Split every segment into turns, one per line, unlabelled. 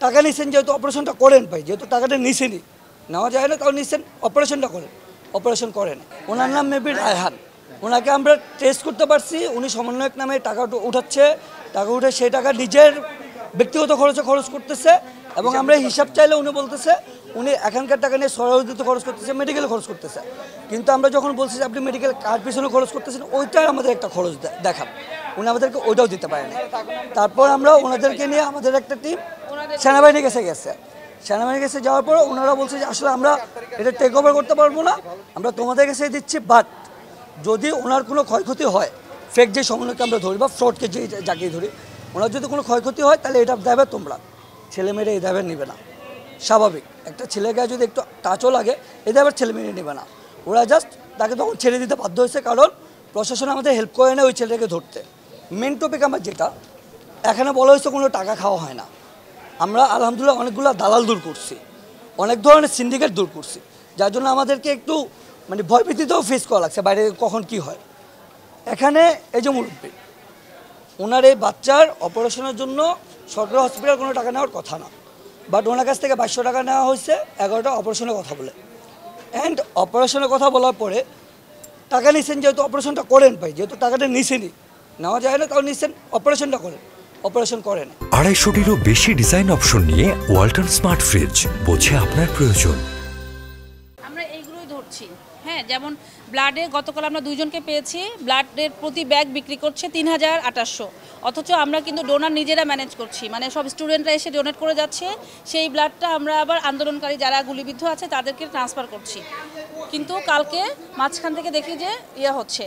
টাকা নিচ্ছেন যেহেতু অপারেশনটা করেন ভাই, যেহেতু টাকাটা নিছেনই, নেওয়া যায় না তাও নিচ্ছেন, অপারেশনটা করেন, অপারেশন করেন। ওনার নাম মেবি রায়হান, ওনাকে আমরা টেস্ট করতে পারছি, উনি সমন্বয়ক নামে টাকা উঠাচ্ছে, টাকা উঠে সেই টাকা নিজের ব্যক্তিগত খরচে খরচ করতেছে এবং আমরা হিসাব চাইলে উনি বলতেছে উনি এখানকার টাকা নিয়ে সরকারিতে খরচ করতেছে, মেডিকেলে খরচ করতেছে। কিন্তু আমরা যখন বলছি যে আপনি মেডিকেল কার্ড পিছনে খরচ করতেছেন, ওইটাই আমাদের একটা খরচ দেখান, উনি আমাদেরকে ওইটাও দিতে পারেন। তারপর আমরা ওনাদেরকে নিয়ে আমাদের একটা টিম সেনাবাহিনীর কাছে গেছে, সেনাবাহিনীর কাছে যাওয়ার পর ওনারা বলছে যে আসলে আমরা এটা টেক ওভার করতে পারবো না, আমরা তোমাদের কাছে দিচ্ছি, বাট যদি ওনার কোনো ক্ষয়ক্ষতি হয়, ফেক যে সমন্বয়কে আমরা ধরি বা ফ্রডকে যে যাকেই ধরি, ওনার যদি কোনো ক্ষয়ক্ষতি হয় তাহলে এটা দেবে তোমরা, ছেলেমেয়েরা এই দাবে নেবে না। স্বাভাবিক, একটা ছেলে গায়ে যদি একটু টাচও লাগে এই দাবার ছেলেমেয়ে নেবে না, ওরা জাস্ট তাকে তখন ছেড়ে দিতে বাধ্য হয়েছে, কারণ প্রশাসন আমাদের হেল্প করে না ওই ছেলেটাকে ধরতে। মেন টপিক আমার যেটা এখানে বলা হয়েছে কোনো টাকা খাওয়া হয় না, আমরা আলহামদুলিল্লাহ অনেকগুলো দালাল দূর করছি, অনেক ধরনের সিন্ডিকেট দূর করছি, যার জন্য আমাদেরকে একটু মানে ভয়ভীতিতেও ফেস করা লাগছে বাইরে কখন কি হয়। এখানে এই যে মুরব্বী, ওনার এই বাচ্চার অপারেশনের জন্য সরকারি হসপিটাল কোনো টাকা নেওয়ার কথা না, বাট ওনার কাছ থেকে 2200 টাকা নেওয়া হয়েছে 11টা অপারেশনের কথা বলে। অ্যান্ড অপারেশনের কথা বলার পরে টাকা নিচ্ছেন যেহেতু অপারেশনটা করেন ভাই, যেহেতু টাকাটা নিছেনই, নেওয়া যায় না তাও নিচ্ছেন, অপারেশনটা করেন, অপারেশন করেন।
250টিরও বেশি ডিজাইন অপশন নিয়ে ওয়ালটন স্মার্ট ফ্রিজ, বোঝে আপনার প্রয়োজন।
আমরা এইগুলোই ধরছি। হ্যাঁ, যেমন ব্লাডে গতকাল আমরা 2 জনকে পেয়েছি, ব্লাডের প্রতি ব্যাগ বিক্রি করছে 3800, অথচ আমরা কিন্তু ডোনার নিজেরা ম্যানেজ করছি, মানে সব স্টুডেন্টরা এসে ডোনেট করে যাচ্ছে, সেই ব্লাডটা আমরা আবার আন্দোলনকারী যারা গুলিবিদ্ধ আছে তাদেরকে ট্রান্সফার করছি। কিন্তু কালকে মাঝখান থেকে দেখি যে হচ্ছে,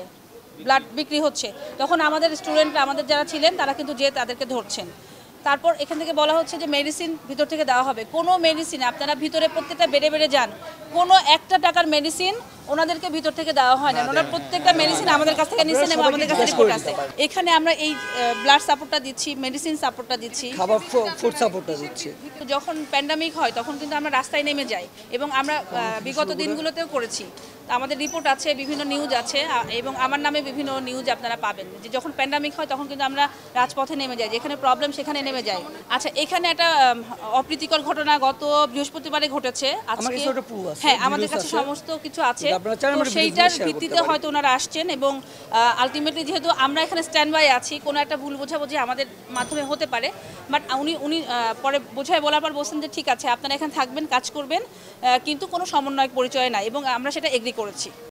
ব্লাড বিক্রি হচ্ছে, তখন আমাদের স্টুডেন্টরা আমাদের যারা ছিলেন তারা কিন্তু যে তাদেরকে ধরছেন। তারপর এখান থেকে বলা হচ্ছে যে মেডিসিন ভিতর থেকে দেওয়া হবে, কোনো মেডিসিন আপনারা ভিতরে প্রত্যেকটা বেড়ে বেড়ে যান, কোনো একটা টাকার মেডিসিন ওনাদেরকে ভিতর থেকে দেওয়া হয় না, ওনারা প্রত্যেকটা মেডিসিন আমাদের কাছ থেকে নিচ্ছেন এবং আমাদের কাছে রিপোর্ট আছে। এখানে আমরা এই ব্লাড সাপোর্টটা দিচ্ছি, মেডিসিন সাপোর্টটা দিচ্ছি,
খাবার ফুড সাপোর্টটা দিচ্ছি।
যখন প্যান্ডামিক হয় তখন কিন্তু আমরা রাস্তায় নেমে যাই এবং আমরা বিগত দিনগুলোতেও করেছি, আমাদের রিপোর্ট আছে, বিভিন্ন নিউজ আছে এবং আমার নামে বিভিন্ন নিউজ আপনারা পাবেন যে যখন প্যান্ডামিক হয় তখন কিন্তু আমরা রাজপথে নেমে যাই, যেখানে প্রবলেম সেখানে নেমে যাই। আচ্ছা, এখানে একটা অপ্রীতিকর ঘটনা গত বৃহস্পতিবারে ঘটেছে, আজকে হ্যাঁ আমাদের কাছে সমস্ত কিছু আছে, তো সেইটার ভিত্তিতে হয়তো ওনারা আসছেন এবং আলটিমেটলি যেহেতু আমরা এখানে স্ট্যান্ড বাই আছি, কোনো একটা ভুল বোঝাবুঝি আমাদের মাধ্যমে হতে পারে, বাট উনি পরে বোঝায় বলার পর বলছেন যে ঠিক আছে আপনারা এখানে থাকবেন, কাজ করবেন, কিন্তু কোনো সমন্বয়ক পরিচয় নাই এবং আমরা সেটা এগ্রি করেছি।